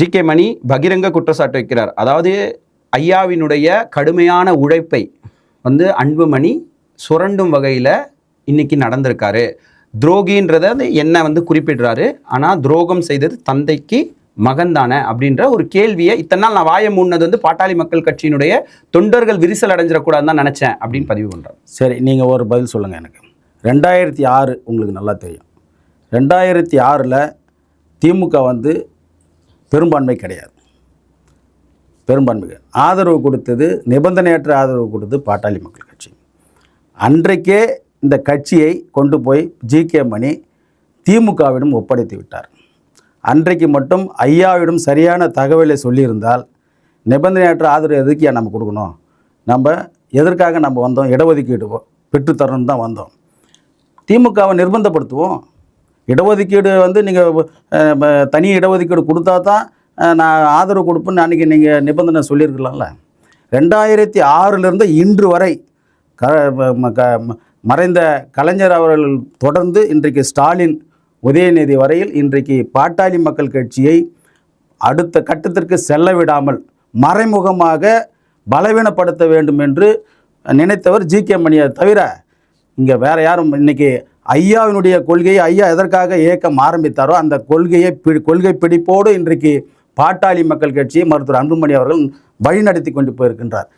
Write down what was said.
G K. மணி பகிரங்க குற்றச்சாட்டு வைக்கிறார். அதாவது ஐயாவினுடைய கடுமையான உழைப்பை அன்புமணி சுரண்டும் வகையில் இன்னைக்கு நடந்திருக்காரு. துரோகின்றத என்ன குறிப்பிடுறாரு. ஆனால் துரோகம் செய்தது தந்தைக்கு மகன் தானே அப்படின்ற ஒரு கேள்வியை இத்தனை நாள் நான் வாயை மூடினது பாட்டாளி மக்கள் கட்சியினுடைய தொண்டர்கள் விரிசல் அடைஞ்சிடக்கூடாதுன்னு தான் நினச்சேன் அப்படின்னு பதிவு பண்ணுறாரு. சரி, நீங்கள் ஒரு பதில் சொல்லுங்கள் எனக்கு. 2006 உங்களுக்கு நல்லா தெரியும். 2006 திமுக பெரும்பான்மை கிடையாது. பெரும்பான்மை ஆதரவு கொடுத்தது, நிபந்தனையற்ற ஆதரவு கொடுத்தது பாட்டாளி மக்கள் கட்சி. அன்றைக்கே இந்த கட்சியை கொண்டு போய் ஜி.கே. மணி திமுகவிடம் ஒப்படைத்து விட்டார். அன்றைக்கு மட்டும் ஐயாவிடம் சரியான தகவலை சொல்லியிருந்தால், நிபந்தனையற்ற ஆதரவு எதுக்கு நம்ம கொடுக்கணும், எதற்காக நம்ம வந்தோம், இடஒதுக்கீடு பெற்றுத்தரணும் தான் வந்தோம், திமுகவை நிர்பந்தப்படுத்துவோம், இடஒதுக்கீடு நீங்கள் தனி இடஒதுக்கீடு கொடுத்தா தான் நான் ஆதரவு கொடுப்பேன்னு அன்றைக்கி நீங்கள் நிபந்தனை சொல்லியிருக்கலாம்ல. 2006 இன்று வரை மறைந்த கலைஞர் அவர்கள் தொடர்ந்து இன்றைக்கு ஸ்டாலின், உதயநிதி வரையில் இன்றைக்கு பாட்டாளி மக்கள் கட்சியை அடுத்த கட்டத்திற்கு செல்ல விடாமல் மறைமுகமாக பலவீனப்படுத்த வேண்டும் என்று நினைத்தவர் ஜி.கே. மணியை தவிர இங்கே வேறு யாரும். இன்றைக்கி ஐயாவினுடைய கொள்கையை ஐயா எதற்காக இயக்கம் ஆரம்பித்தாரோ அந்த கொள்கை பிடிப்போடு இன்றைக்கு பாட்டாளி மக்கள் கட்சியை மருத்துவர் அன்புமணி அவர்கள் வழிநடத்தி கொண்டு போயிருக்கின்றார்.